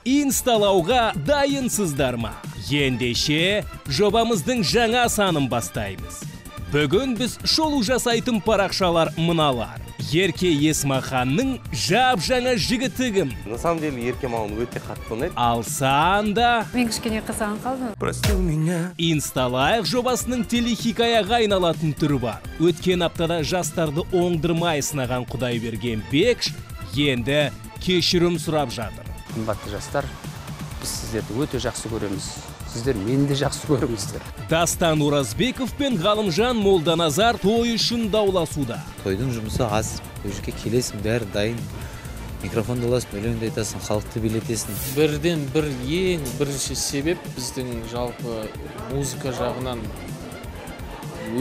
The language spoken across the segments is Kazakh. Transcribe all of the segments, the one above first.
Инсталауға дайынсыздар ма? Ендеше жобамыздың жаңа санын бастаймыз. Бүгін біз шолу жасайтын парақшалар мыналар. Ерке Есмаханның жап-жаңа жігіті кім? На самом деле Ерке маған өте қатты ұнайды. Алсан да Мен кішкене қызған қалдым. Простил меня. Инсталайық жобасының телехикаяға айналатын түрі бар. Өткен аптада жастарды оңдырмай сынаған Құдайберген Бекш енді кешірім сұрап жатыр. Қымбатты жастар, біз сіздерді өте жақсы көреміз. Сіздер мені де жақсы көріңіздер. Дастан Оразбеков пен Ғалымжан Молданазар той үшін дауласуда. Тойдың жұмысы аз, өжіке келесің, бәрі дайын. Микрофонды аласың, өлеңді айтасың, халықты билетесің. Бірден бір ең бірінші себеп біздің жалпы музыка жағынан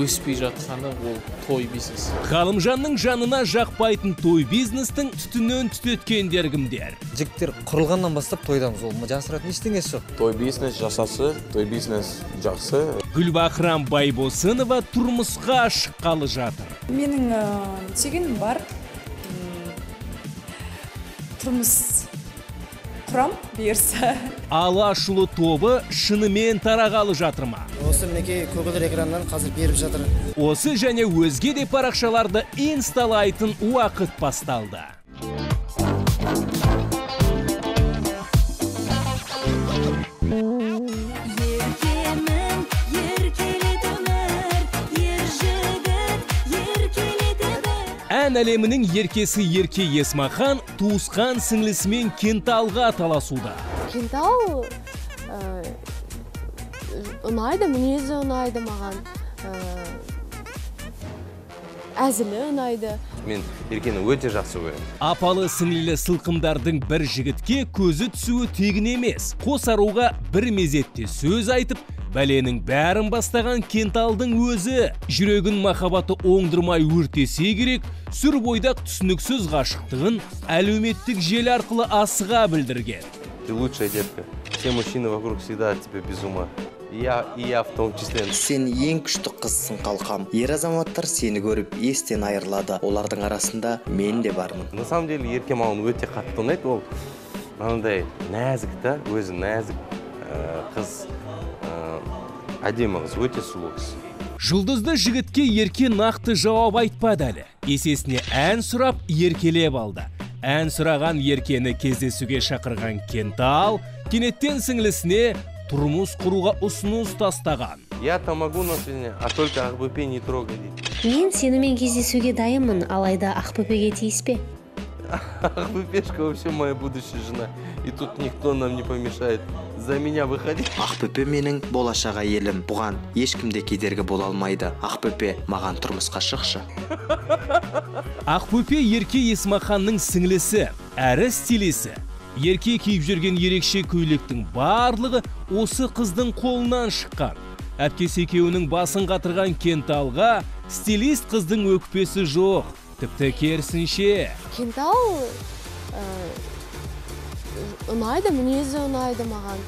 өспей жатқаны ол той бизнес. Ғалымжанның жанына жақпайтын той бизнестің түтінен түтеткендер кімдер? Жігіттер құрылғаннан бастап тойдамыз, ол жасыратын ештеңесі жоқ. Той бизнес жасасы, той бизнес жақсы. Гүлбахрам Байбосынова тұрмысқа шыққалы жатыр. Менің тегенім бар. Тұрмыс құрам берсі. Алашұлы тобы шынымен тарағалы жатыр ма? Осы мінеке көгілдір экраннан қазір беріп жатыр. Осы және өзге де парақшаларды инсталайтын уақыт басталды. Ән әлемінің еркесі Ерке Есмахан туысқан сіңлісімен Кенталға таласуда. Кентал ұнайды, мінезі ұнайды маған. Әзілі ұнайды. Мен Еркені өте жақсы көремін. Апалы сіңлілі сылқымдардың бір жігітке көзі түсуі тегін емес. Қос аруға бір мезетте сөз айтып, бәленің бәрін бастаған Кенталдың өзі. Жүрегін махаббаты оңдырмай өртесе керек, сүр бойдақ түсініксіз ғашықтығын әлеуметтік желі арқылы асыға білдірген. Ты лучшая детка. Все мужчины вокруг всегда от тебя без ума. И я в том числе. Сен ең күшті қызсың қалқам. Ер азаматтар сені көріп естен айырылады. Олардың арасында мен де бармын. На самом деле Ерке маған өте қатты ұнайды. Ол мынандай нәзік та, өзі нәзік қыз, әдемі қыз, өте сұлу қыз. Жұлдызды жігітке Ерке нақты жауап айтпады әлі. Есесіне ән сұрап еркелеп алды. Ән сұраған Еркені кездесуге шақырған Кентал кенеттен сіңлісіне тұрмыс құруға ұсыныс тастаған. Я-то могу на свидание, а только Ақбөпе не трогай дейді. Мен сенімен кездесуге дайынмын, алайда Ақбөпеге тиіспе. Ақбөпешка вообще моя будущая жена. И тут никто нам не помешает. За меня выходи. Ақбөпе менің болашақ әйелім. Бұған ешкімде кедергі бола алмайды. Ақбөпе, маған тұрмысқа шықшы. Ақбөпе Ерке Есмаханның сіңлісі, әрі стилисі. Ерке киіп жүрген ерекше көйлектің барлығы осы қыздың қолынан шыққан. Әпкесі екеуінің басын қатырған Кенталға стилист қыздың өкпесі жоқ. Тіпті керісінше. Кентал ұнайды, мінезі ұнайды маған.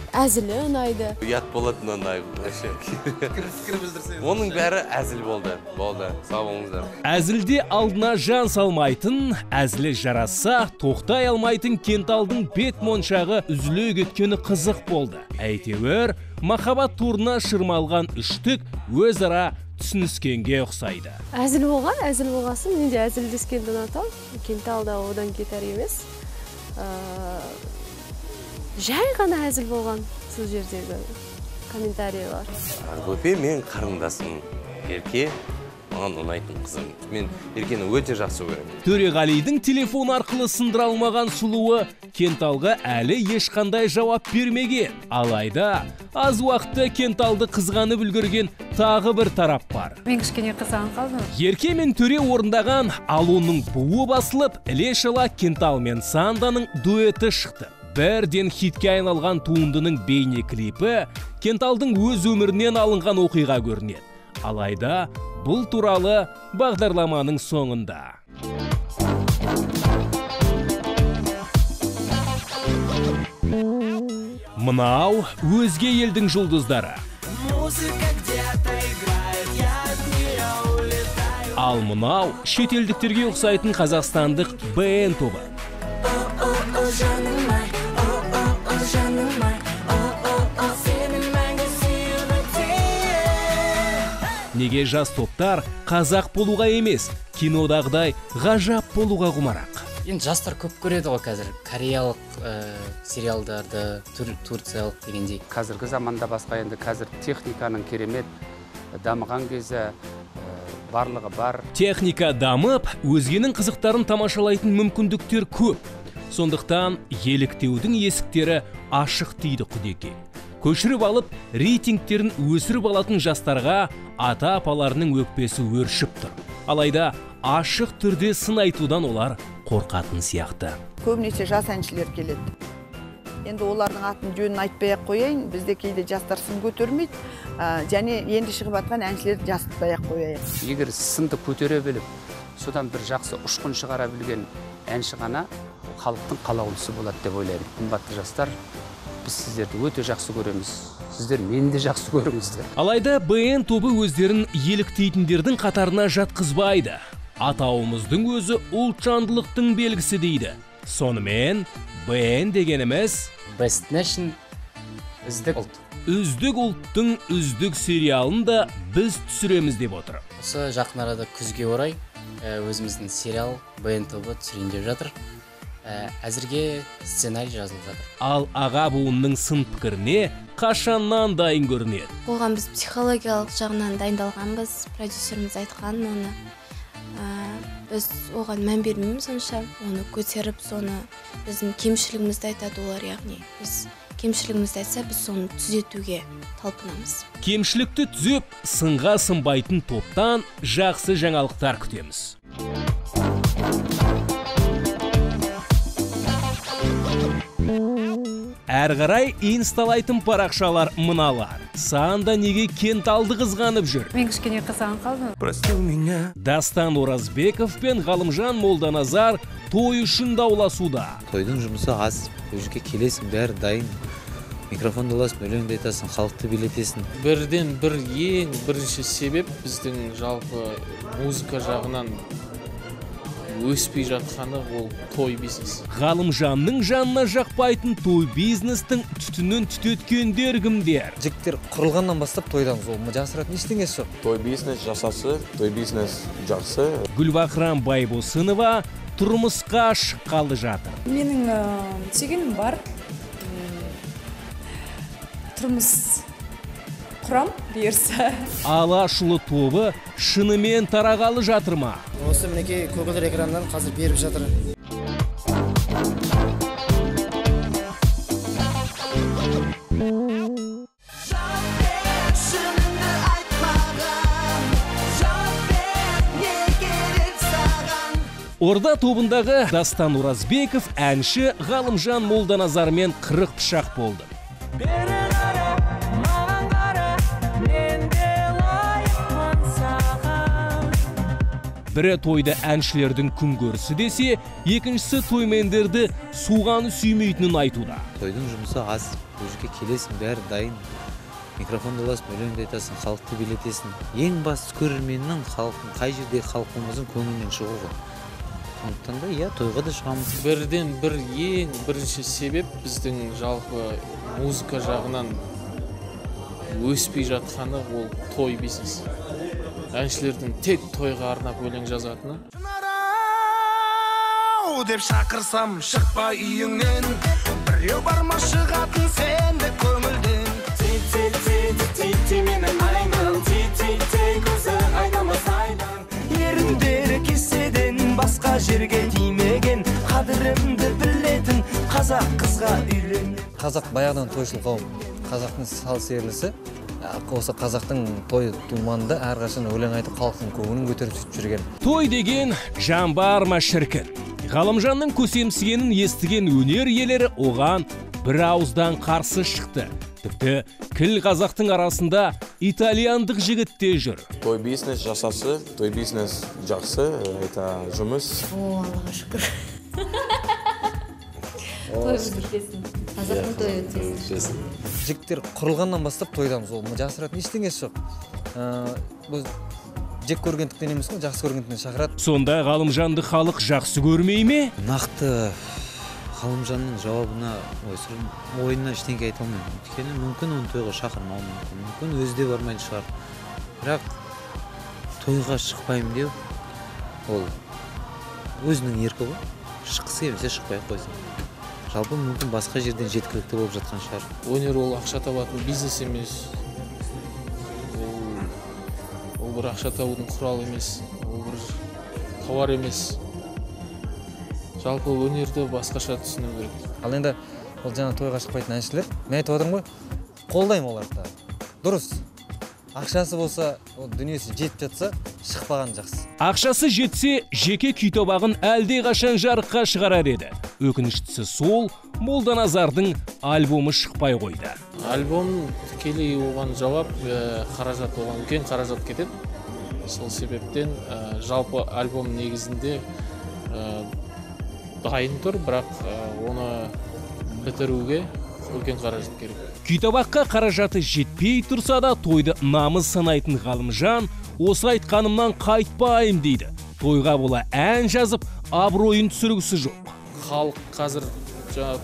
Әзілі ұнайды. Ұят болады ұнайды. Оның бәрі әзіл болды. Сау болыңыздар. Әзілде алдына жан салмайтын, әзілі жараса, тоқтай алмайтын Кенталдың бет моншағы үзіле кеткені қызық болды. Әйтеуір, махаббат турына шырмалған үштік өзара түсініскенге ұқсайды. Әзіл болғасын, менде әзілдескенді ұнатам. Кентал да одан кетер емес. Жай ғана әзіл болған сол жердегі комментарийлар. Ақбөпе мен қарындасым. Ерке маған ұнайтын қызым. Мен Еркені өте жақсы көремін. Төреғалидің телефон арқылы сындыра алмаған сұлуы Кенталға әлі ешқандай жауап бермеген. Алайда, аз уақытта Кенталды қызғанып үлгерген тағы бір тарап бар. Мен кішкене қызған қалдым. Ерке мен Төре орындаған Алуның буы басылып, іле-шала Кентал мен Санданың дуэті шықты. Бірден хитке айналған туындының бейне клипі Кенталдың өз өмірінен алынған оқиға көрінеді. Алайда Бұл туралы бағдарламаның соңында. Мынау өзге елдің жұлдыздары. Ал мынау шетелдіктерге ұқсайтын қазақстандық БН тобы. Неге жас топтар қазақ болуға емес, кинодағыдай ғажап болуға құмарақ? Енді жастар көп көреді ғой қазір. Кореялық сериалдарды, турциялық дегендей. Қазіргі заманда басқа, енді қазір техниканың керемет дамыған кезі барлығы бар. Техника дамып, өзгенің қызықтарын тамашалайтын мүмкіндіктер көп. Сондықтан еліктеудің есіктері ашық дейді Құдеке. Көшіріп алып, рейтингтерін өсіріп алатын жастарға ата-апаларының өкпесі өршіп тұр. Алайда ашық түрде сын айтудан олар қорқатын сияқты. Көбінесе жас әншілер келеді. Енді олардың атын жөнін айтпай-ақ қояйын, бізде кейде жастар сын көтермейді, және енді шығып жатқан әншілер жасытпай-ақ қояйын. Егер сынды көтере біліп, содан бір жақсы ұшқын шығара білген әнші ғана халықтың қалаулысы болады деп ойлаймын. Қымбатты жастар, біз сіздерді өте жақсы көреміз. Сіздер мені де жақсы көріңіздер. Алайда БН тобы өздерін еліктейтіндердің қатарына жатқызбайды. Атауымыздың өзі ұлтжандылықтың белгісі дейді. Сонымен БН дегеніміз Best Nation, үздік ұлт. Үздік ұлттың үздік сериалын да біз түсіреміз деп отыр. Осы жақын арада күзге орай өзіміздің сериал БН тобы түсірейін деп жатыр. Әзірге сценарий жазылып жатыр. Ал аға буынның сын пікіріне қашаннан дайын көрінеді? Оған біз психологиялық жағынан дайындалғанбыз, продюсеріміз айтқан оны. Біз оған мән бермейміз онша, оны көтеріп, соны біздің кемшілігімізді айтады олар, яғни біз кемшілігімізді айтса, біз соны түзетуге талпынамыз. Кемшілікті түзеп, сынға сынбайтын топтан жақсы жаңалықтар күтеміз. Әр қарай инсталайтын парақшалар мыналар. Санда неге Кенталды қызғанып жүр? Мен кішкене қызған қалдым. Дастан Оразбеков пен Ғалымжан Молданазар той үшін дауласуда. Тойдың жұмысы аз, өзге келесің, бәрі дайын. Микрофонды аласың, өлеңді айтасың, халықты билетесің. Бірден бір ең бірінші себеп біздің жалпы музыка жағынан өспей жатқаны ол той бизнес. Ғалымжанның жанына жақпайтын той бизнестің түтінін түтеткендер кімдер? Жігіттер құрылғаннан бастап тойдамыз, ол жасыратын ештеңесі жоқ. Той бизнес жасасы, той бизнес жақсы. Гүлбақрам Байбосынова тұрмысқа шыққалы жатыр. Менің сүйгенім бар. Тұрмыс құрам бұйырса. Алашұлы тобы шынымен тарағалы жатыр ма? Осы мінекей көгілдір экраннан қазір беріп жатыр. Орда тобындағы Дастан Оразбеков әнші Ғалымжан Молданазармен қырық пышақ болды. Бірі тойды әншілердің күн көрісі десе, екіншісі тоймендерді суғаны сүймейтінін айтуда. Тойдың жұмысы аз, өзге келесің, бәрі дайын. Микрофонды аласың, өлеңді айтасың, халықты билетесің. Ең басты көрерменнің халықтың, қай жерде халқымыздың көңілінен шығуы. Сондықтан да, тойға да шығамыз. Бірден бір ең бірінші себеп біздің жалпы музыка жағынан өспей жатқаны ол той бизнес. Әншілердің тек тойға арнап өлең жазатыны. Деп шақырсам шықпа үйіңнен, біреу барма шығатын сенде көңілден. Ти менің айнам, ти көзі айнамас айдан. Еріндері кеседен басқа жерге тимеген, қадірімді білетін қазақ қызға үйлен. Қазақ баяғыдан тойшыл қауым, қазақтың сал-серілісі. Осы қазақтың той думанында әрқашан өлең айтып халықтың көңілін көтеріп сөйтіп жүрген. Той деген жан бар ма шіркін? Ғалымжанның көсемсігенін естіген өнер иелері оған бір ауыздан қарсы шықты. Тіпті кіл қазақтың арасында итальяндық жігіт те жүр. Той бизнес жасасы, той бизнес жақсы, это жұмыс. О, Аллаға шүкір. Той өткесін. Қазақтың той өткесін. Жігіттер құрылғаннан бастап тойдамыз, ол жасыратын ештеңесі жоқ. Бұл жек көргендіктен емес қой, жақсы көргендіктен шақырады. Сонда Ғалымжанды халық жақсы көрмей ме? Нақты Ғалымжанның жауабына, ойына ештеңе айта алмаймын. Өйткені мүмкін оны тойға шақырмауы мүмкін, өзі де бармайтын шығар. Бірақ тойға шықпаймын деу, ол өзінің еркі ғой. Шыққысы келмесе шықпай қойсын. Жалпы мүмкін басқа жерден жеткілікті болып жатқан шығар. Өнер ол ақша табатын бизнес емес. Ол бір ақша табудың құралы емес, ол бір тауар емес. Жалпы өнерді басқаша түсіну керек. Ал енді ол жаңа тойға шықпайтын әншілер, мен айтып отырмын ғой, қолдаймын оларды. Дұрыс. Ақшасы болса, дүниесі жетіп жатса, шықпаған жақсы. Ақшасы жетсе, жеке күй тобағын әлде қашан жарыққа шығарар еді. Өкініштісі сол, Молданазардың альбомы шықпай қойды. Альбом тікелей оған жауап, қаражат оған үлкен қаражат кетеді. Сол себептен жалпы альбом негізінде дайын тұр, бірақ оны бітіруге үлкен қаражат керек. Күйтабаққа қаражаты жетпей тұрса да, тойды намыс санайтын Ғалымжан осы айтқанымнан қайтпайым дейді. Тойға бола ән жазып, абыройын түсіргісі жоқ. Халық қазір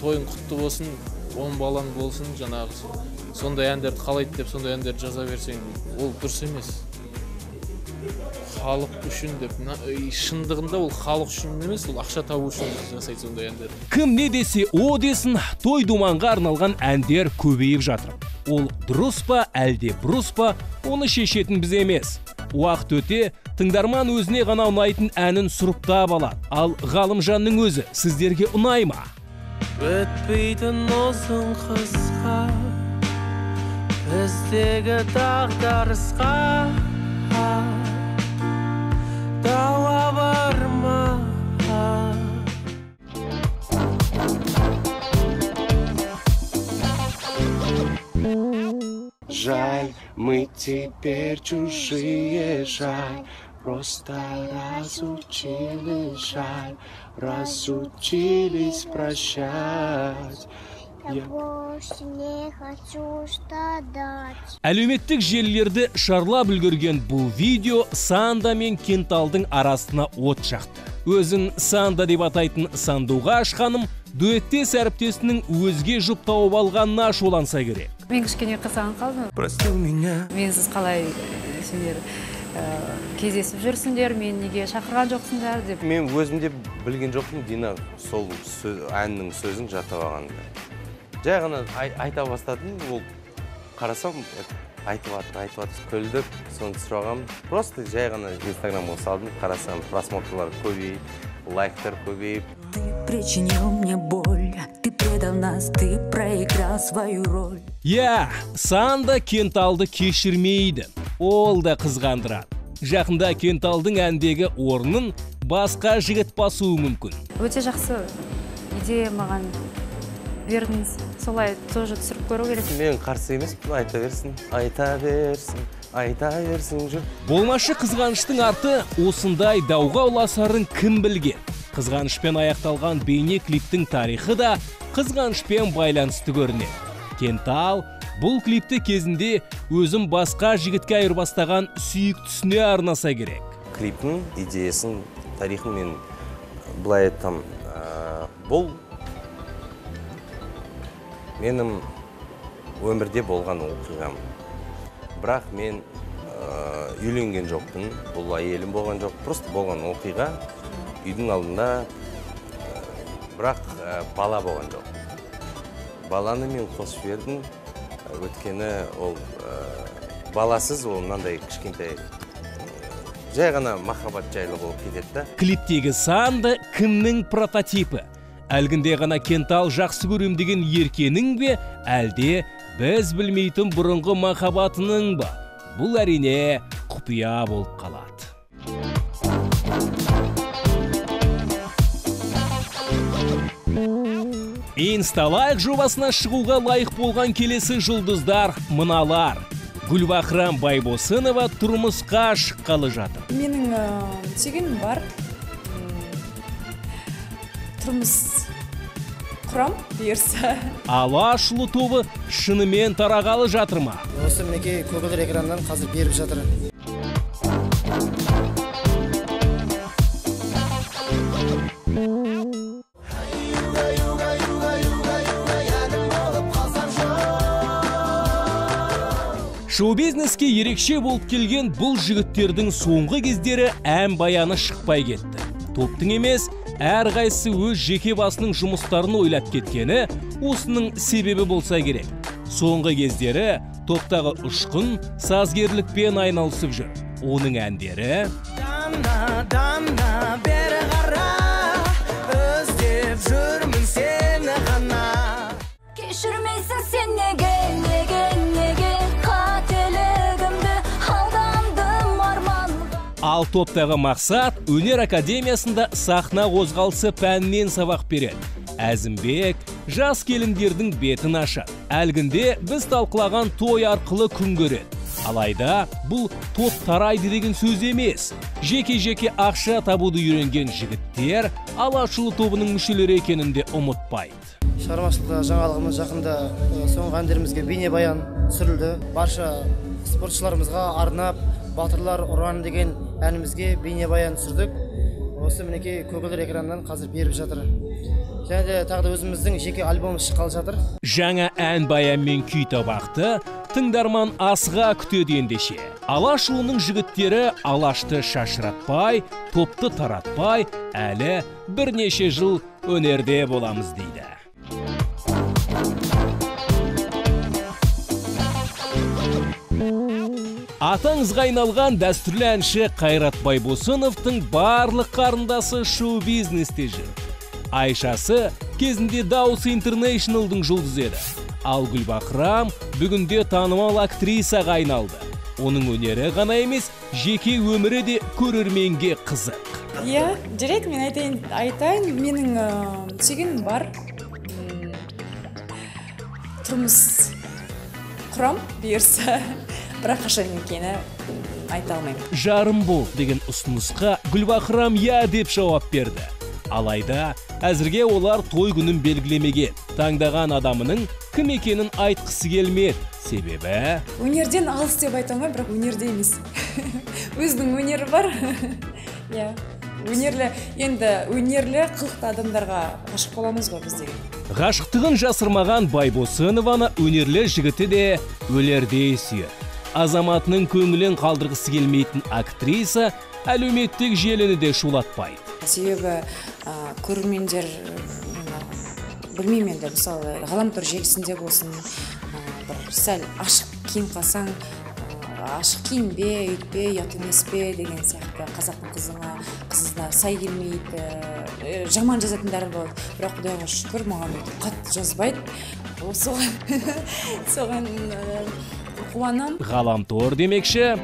тойын құтты болсын, 10 балаң болсын, сондай әндерді қалайды деп, сондай әндерді жаза берсең, ол дұрыс емес. Халық үшін деп, шындығында ол халық үшін емес, ол ақша табу үшін жасайды сондай әндер. Кім не десе, о десін, той думанға арналған әндер көбейіп жатыр. Ол дұрыс па, әлде бұрыс па, оны шешетін біз емес. Уақыт өте, тыңдарман өзіне ғана ұнайтын әнін сұрыптап алады. Ал Ғалымжанның өзі сіздерге ұнай ма? Өтпейтін ұзын қысқа, біздегі дағдарысқа дауа бар ма? Жаль, мы теперь чужие, жаль, просто разучились прощать. Я больше не хочу страдать. Әлеуметтік желілерді шарлап үлгерген бұл видео Санда мен Кенталдың арасына от жақты. Өзін Санда деп атайтын Сандуғаш ханым дуэттес әріптесінің өзге жұп тауып алғанына ашуланса керек. Мен кішкене қызған қалдым. Прости меня. Менсіз қалай сендер кездесіп жүрсіңдер, мен неге шақырған жоқсыңдар деп. Мен өзім де білген жоқпын, Дина сол әннің сөзін жатып алғанды. Жай ғана айта бастадым, ол қарасам айтып атыр, күлдік, соны сұрағам. Просто жай ғана Инстаграмға салдым, қарасам просмотрлар көбейіп, лайктар көбейіп. Ты причинил мне боль, ты предал нас, ты проиграл свою роль. Санда Кенталды кешірмейді, ол да қызғандырады. Жақында Кенталдың әндегі орнын басқа жігіт басуы мүмкін. Өте жақсы идея маған бердіңіз, солай тоже түсіріп көру керек. Мен қарсы емеспін, айта берсін жүр. Болмашы қызғаныштың арты осындай дауға ұласарын кім білген? Қызғанышпен аяқталған бейне клиптің тарихы да қызғанышпен байланысты көрінеді. Кентал бұл клипті кезінде өзім басқа жігітке айырбастаған сүйіктісіне арнаса керек. Клиптің идеясын, тарихын мен былай айтам, бұл менің өмірде болған оқиғам. Бірақ мен үйленген жоқпын, бұл әйелім болған жоқ, просто болған оқиға. Үйдің алдында бірақ бала болған жоқ. Баланы мен қосып бердім, өткені ол баласыз, ол мынандай кішкентай жай ғана махаббат жайлы болып кетеді. Клиптегі Санда кімнің прототипі? Әлгінде ғана Кентал жақсы көрем деген еркенің бе, әлде біз білмейтін бұрынғы махаббатының ба? Бұл әрине құпия болып қалады. Инсталайк жобасына шығуға лайық болған келесі жұлдыздар мыналар. Гүлбахрам Байбосынова тұрмысқа шыққалы жатыр. Менің сүйгенім бар. Тұрмыс құрам бұйырса. Алашұлы тобы шынымен тарағалы жатыр ма? Осы мінекей көгілдір экраннан қазір беріп жатыр. Шоу-бизнеске ерекше болып келген бұл жігіттердің соңғы кездері ән баяны шықпай кетті. Топтың емес, әрқайсысы өз жеке басының жұмыстарын ойлап кеткені осының себебі болса керек. Соңғы кездері топтағы ұшқын сазгерлікпен айналысып жүр. Оның әндері Дамна бері қара, өздеп жүрмін сені ғана. Кешірмейсің сен неге қателігімді алдандым арманға. Ал топтағы мақсат өнер академиясында сахна қозғалысы пәнінен сабақ береді. Әзімбек жас келіндердің бетін ашады. Әлгінде біз талқылаған той арқылы күн көреді. Алайда бұл топ тарайды деген сөз емес. Жеке-жеке ақша табуды үйренген жігіттер Алашұлы тобының мүшелері екенін де ұмытпайды. Шығармашылықта жаңалығымыз жақында соңғы әндерімізге бейнебаян түсірілді. Барша спортшыларымызға арнап Батырлар ұраны деген әнімізге бейнебаян түсірдік. Осы мінекей көгілдір экраннан қазір беріп жатыр. Және де тағы да өзіміздің жеке альбомымыз шыққалы жатыр. Жаңа ән баянмен күй табақты тыңдарман асыға күтеді ендеше. Алашұлының жігіттері Алашты шашыратпай, топты таратпай, әлі бірнеше жыл өнерде боламыз дейді. Атаңызға айналған дәстүрлі әнші Қайрат Байбосыновтың барлық қарындасы шоу-бизнесте жүр. Айшасы кезінде Дауыс Интернешнлдың жұлдызы еді. Ал Гүлбахрам бүгінде танымал актрисаға айналды. Оның өнері ғана емес, жеке өмірі де көрерменге қызық. Иә, жарайды, мен айтайын, менің сүйгенім бар. Тұрмыс құрам бұйырса, бірақ қашан екені айта алмаймын. Жарым бол деген ұсынысқа Гүлбахрам я деп жауап берді. Алайда әзірге олар той күнін белгілемеген. Таңдаған адамының кім екенін айтқысы келмеді. Себебі өнерден алыс деп айта алмаймын, бірақ өнерде емес. Өзінің өнері бар. Иә, өнерлі қылықты адамдарға ғашық боламыз ғой бізде. Ғашықтығын жасырмаған Байбосынованы өнерлі жігіті де өлердей сүйеді. Азаматының көңілін қалдырғысы келмейтін актриса әлеуметтік желіні де шулатпайды. Себебі көрермендер, білмеймін енді, мысалы ғаламтор желісінде болсын, бір сәл ашық киім қалсаң, ашық киінбе, үйтпе, ұят емес пе деген сияқты қазақтың қызына сай келмейді, жаман жазатындары болады. Бірақ Құдайға шүкір, маған қатты жазбайды. Соған қуанам. Ғаламтор демекші.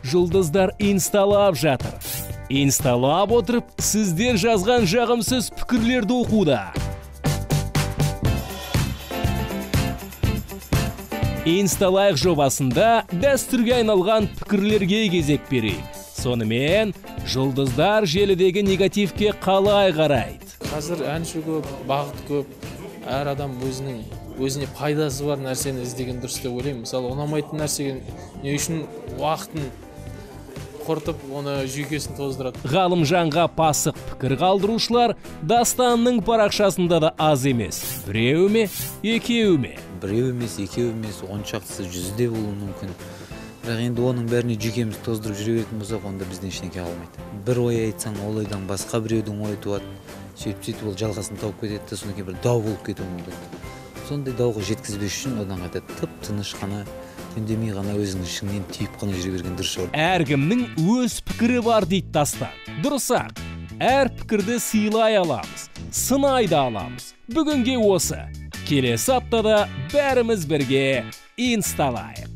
Жұлдыздар инсталап жатыр. Инсталап отырып, сіздер жазған жағымсыз пікірлерді оқуда. Инсталайық жобасында дәстүрге айналған пікірлерге кезек берейік. Сонымен, жұлдыздар желідегі негативке қалай қарайды? Қазір әнші көп, бағыт көп, әр адам өзіне пайдасы бар нәрсені іздеген дұрыс деп ойлаймын. Мысалы, ұнамайтын нәрсеге не үшін уақытын құртып, оны жүйкесін тоздырады. Ғалымжанға пасық пікір қалдырушылар Дастанның парақшасында да аз емес. Біреу ме, екеу ме? Біреу емес, екеу емес, оншақтысы жүзде болуы мүмкін. Бірақ енді оның бәріне жүйкеміз тоздырып жүре беретін болсақ, онда бізден ештеңе қалмайды. Бір ой айтсаң, ол ойдан басқа біреудің ойы туады. Сөйтіп ол жалғасын тауып кетеді, содан кейін бір дау болып кетуі мүмкін. Сондай дауға жеткізбес үшін одан қайта тып-тыныш қана, үндемей ғана өзінің ішіңнен түйіп қана жүре берген дұрыс шығар. Әркімнің өз пікірі бар дейді Дастан. Дұрыс-ақ, әр пікірді сыйлай аламыз, сынай да аламыз. Бүгінге осы. Келесі аптада бәріміз бірге инсталайық.